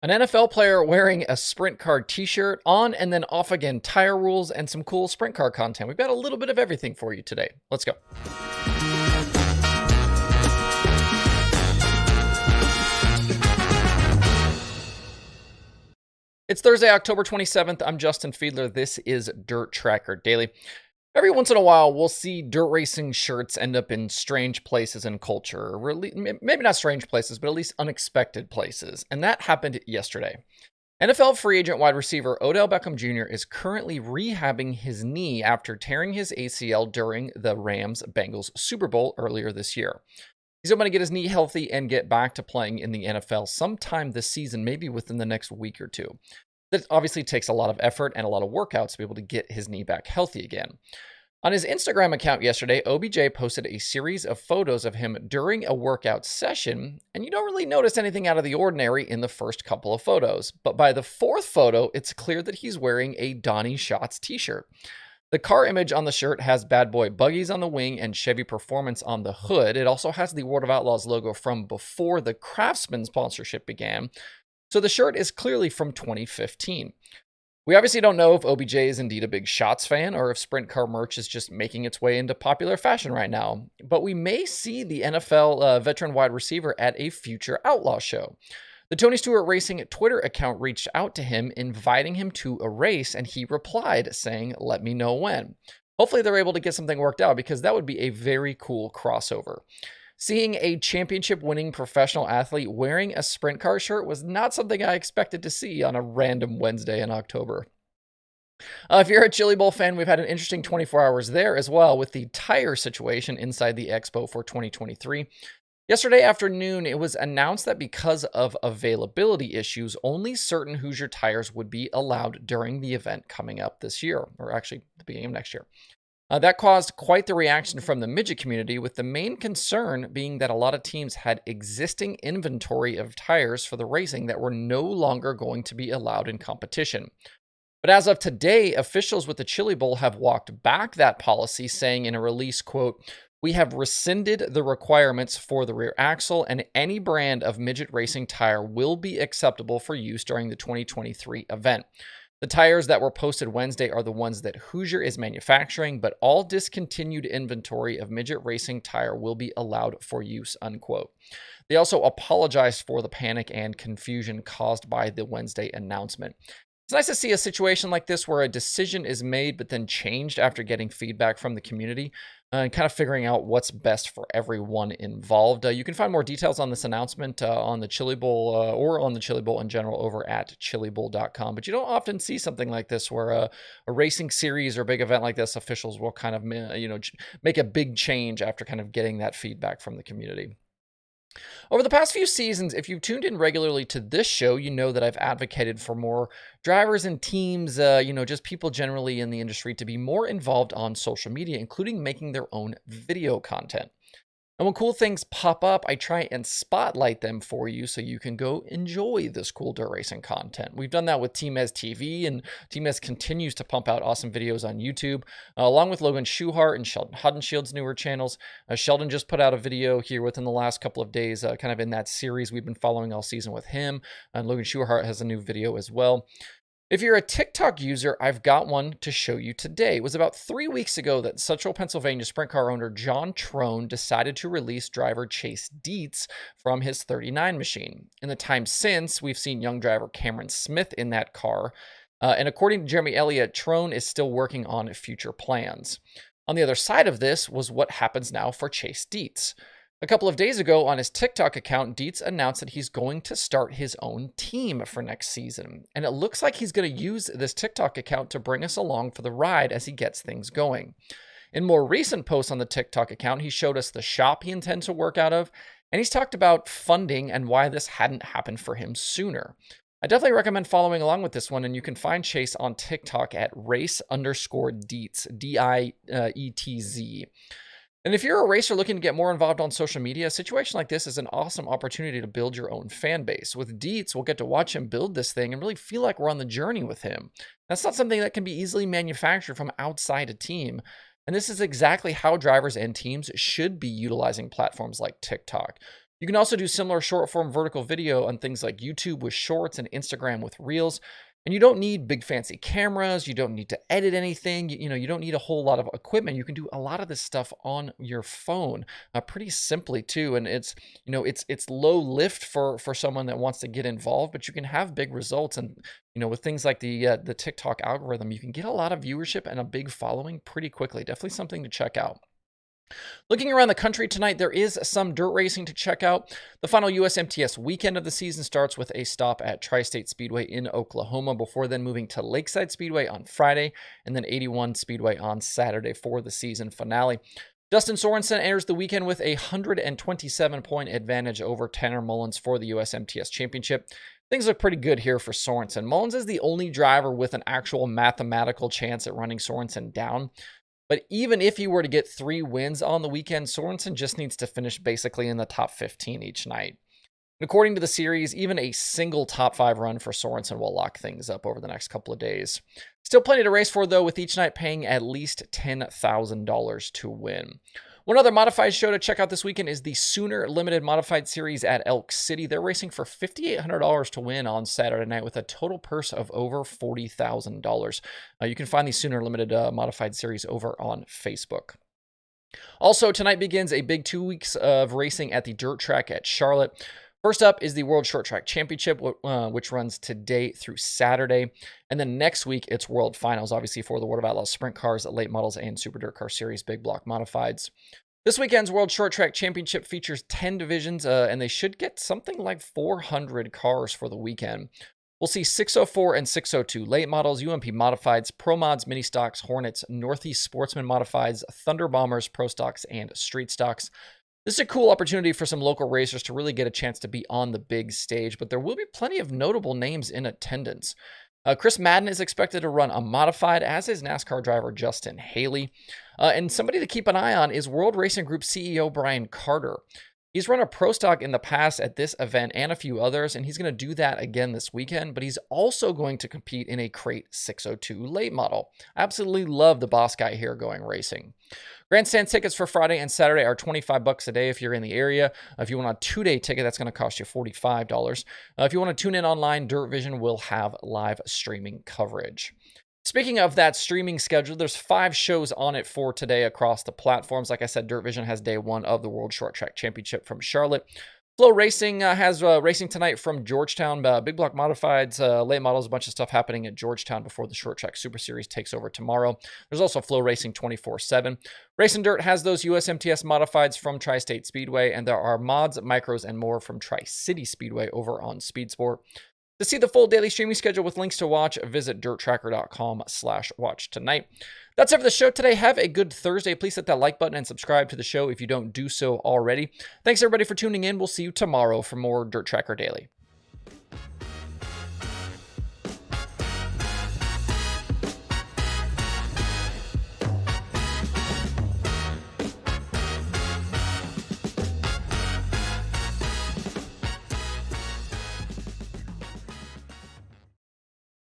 An NFL player wearing a sprint car t-shirt, on and then off again tire rules, and some cool sprint car content. We've got a little bit of everything for you today. Let's go. It's Thursday, October 27th. I'm Justin Fiedler. This is Dirt Tracker Daily. Every once in a while, we'll see dirt racing shirts end up in strange places in culture. Maybe not strange places, but at least unexpected places. And that happened yesterday. NFL free agent wide receiver Odell Beckham Jr. is currently rehabbing his knee after tearing his ACL during the Rams-Bengals Super Bowl earlier this year. He's hoping to get his knee healthy and get back to playing in the NFL sometime this season, maybe within the next week or two. That obviously takes a lot of effort and a lot of workouts to be able to get his knee back healthy again. On his Instagram account yesterday, OBJ posted a series of photos of him during a workout session, and you don't really notice anything out of the ordinary in the first couple of photos. But by the fourth photo, it's clear that he's wearing a Donnie Schatz t-shirt. The car image on the shirt has Bad Boy Buggies on the wing and Chevy Performance on the hood. It also has the World of Outlaws logo from before the Craftsman sponsorship began. So the shirt is clearly from 2015. We obviously don't know if OBJ is indeed a big Schatz fan or if sprint car merch is just making its way into popular fashion right now. But we may see the NFL veteran wide receiver at a future Outlaw show. The Tony Stewart Racing Twitter account reached out to him, inviting him to a race, and he replied saying, "Let me know when." Hopefully they're able to get something worked out because that would be a very cool crossover. Seeing a championship-winning professional athlete wearing a sprint car shirt was not something I expected to see on a random Wednesday in October. If you're a Chili Bowl fan, we've had an interesting 24 hours there as well with the tire situation inside the Expo for 2023. Yesterday afternoon, it was announced that because of availability issues, only certain Hoosier tires would be allowed during the event coming up this year, or actually the beginning of next year. That caused quite the reaction from the midget community, with the main concern being that a lot of teams had existing inventory of tires for the racing that were no longer going to be allowed in competition. But as of today, officials with the Chili Bowl have walked back that policy, saying in a release, quote, "We have rescinded the requirements for the rear axle, and any brand of midget racing tire will be acceptable for use during the 2023 event. The tires that were posted Wednesday are the ones that Hoosier is manufacturing, but all discontinued inventory of midget racing tire will be allowed for use," unquote. They also apologized for the panic and confusion caused by the Wednesday announcement. It's nice to see a situation like this where a decision is made but then changed after getting feedback from the community and kind of figuring out what's best for everyone involved. You can find more details on this announcement on the Chili Bowl or on the Chili Bowl in general over at chilibowl.com. But you don't often see something like this where a racing series or big event like this, officials will kind of make a big change after kind of getting that feedback from the community. Over the past few seasons, if you've tuned in regularly to this show, you know that I've advocated for more drivers and teams, just people generally in the industry to be more involved on social media, including making their own video content. And when cool things pop up, I try and spotlight them for you so you can go enjoy this cool dirt racing content. We've done that with Team Ez TV, and Team Ez continues to pump out awesome videos on YouTube, along with Logan Schuhart and Sheldon Hudenshield's newer channels. Sheldon just put out a video here within the last couple of days, kind of in that series we've been following all season with him, and Logan Schuhart has a new video as well. If you're a TikTok user, I've got one to show you today. It was about 3 weeks ago that Central Pennsylvania sprint car owner John Trone decided to release driver Chase Dietz from his 39 machine. In the time since, we've seen young driver Cameron Smith in that car. And according to Jeremy Elliott, Trone is still working on future plans. On the other side of this was what happens now for Chase Dietz. A couple of days ago on his TikTok account, Dietz announced that he's going to start his own team for next season. And it looks like he's going to use this TikTok account to bring us along for the ride as he gets things going. In more recent posts on the TikTok account, he showed us the shop he intends to work out of, and he's talked about funding and why this hadn't happened for him sooner. I definitely recommend following along with this one, and you can find Chase on TikTok at race_Dietz, Dietz. And if you're a racer looking to get more involved on social media, a situation like this is an awesome opportunity to build your own fan base. With Dietz, we'll get to watch him build this thing and really feel like we're on the journey with him. That's not something that can be easily manufactured from outside a team. And this is exactly how drivers and teams should be utilizing platforms like TikTok. You can also do similar short form vertical video on things like YouTube with Shorts and Instagram with Reels. And you don't need big fancy cameras. You don't need to edit anything. You don't need a whole lot of equipment. You can do a lot of this stuff on your phone pretty simply too. And it's low lift for someone that wants to get involved, but you can have big results. And with things like the TikTok algorithm, you can get a lot of viewership and a big following pretty quickly. Definitely something to check out. Looking around the country tonight, there is some dirt racing to check out. The final USMTS weekend of the season starts with a stop at Tri-State Speedway in Oklahoma before then moving to Lakeside Speedway on Friday and then 81 Speedway on Saturday for the season finale. Justin Sorensen enters the weekend with a 127-point advantage over Tanner Mullins for the USMTS Championship. Things look pretty good here for Sorensen. Mullins is the only driver with an actual mathematical chance at running Sorensen down. But even if he were to get 3 wins on the weekend, Sorensen just needs to finish basically in the top 15 each night. And according to the series, even a single top 5 run for Sorensen will lock things up over the next couple of days. Still plenty to race for, though, with each night paying at least $10,000 to win. One other modified show to check out this weekend is the Sooner Limited Modified Series at Elk City. They're racing for $5,800 to win on Saturday night with a total purse of over $40,000. You can find the Sooner Limited Modified Series over on Facebook. Also, tonight begins a big 2 weeks of racing at the dirt track at Charlotte. First up is the World Short Track Championship, which runs today through Saturday. And then next week, it's World Finals, obviously, for the World of Outlaws Sprint Cars, Late Models, and Super Dirt Car Series Big Block Modifieds. This weekend's World Short Track Championship features 10 divisions, and they should get something like 400 cars for the weekend. We'll see 604 and 602 Late Models, UMP Modifieds, Pro Mods, Mini Stocks, Hornets, Northeast Sportsman Modifieds, Thunder Bombers, Pro Stocks, and Street Stocks. This is a cool opportunity for some local racers to really get a chance to be on the big stage, but there will be plenty of notable names in attendance. Chris Madden is expected to run a modified, as is NASCAR driver Justin Haley. And somebody to keep an eye on is World Racing Group CEO Brian Carter. He's run a pro stock in the past at this event and a few others, and he's going to do that again this weekend, but he's also going to compete in a Crate 602 late model. Absolutely love the boss guy here going racing. Grandstand tickets for Friday and Saturday are $25 a day if you're in the area. If you want a 2-day ticket, that's going to cost you $45. If you want to tune in online, Dirt Vision will have live streaming coverage. Speaking of that streaming schedule, there's 5 shows on it for today across the platforms. Like I said, Dirt Vision has day 1 of the World Short Track Championship from Charlotte. Flow Racing has racing tonight from Georgetown. Big Block Modifieds, late models, a bunch of stuff happening at Georgetown before the Short Track Super Series takes over tomorrow. There's also Flow Racing 24/7. Racing Dirt has those USMTS Modifieds from Tri-State Speedway, and there are mods, micros, and more from Tri-City Speedway over on Speed Sport. To see the full daily streaming schedule with links to watch, visit dirttracker.com/watch tonight. That's it for the show today. Have a good Thursday. Please hit that like button and subscribe to the show if you don't do so already. Thanks everybody for tuning in. We'll see you tomorrow for more Dirt Tracker Daily.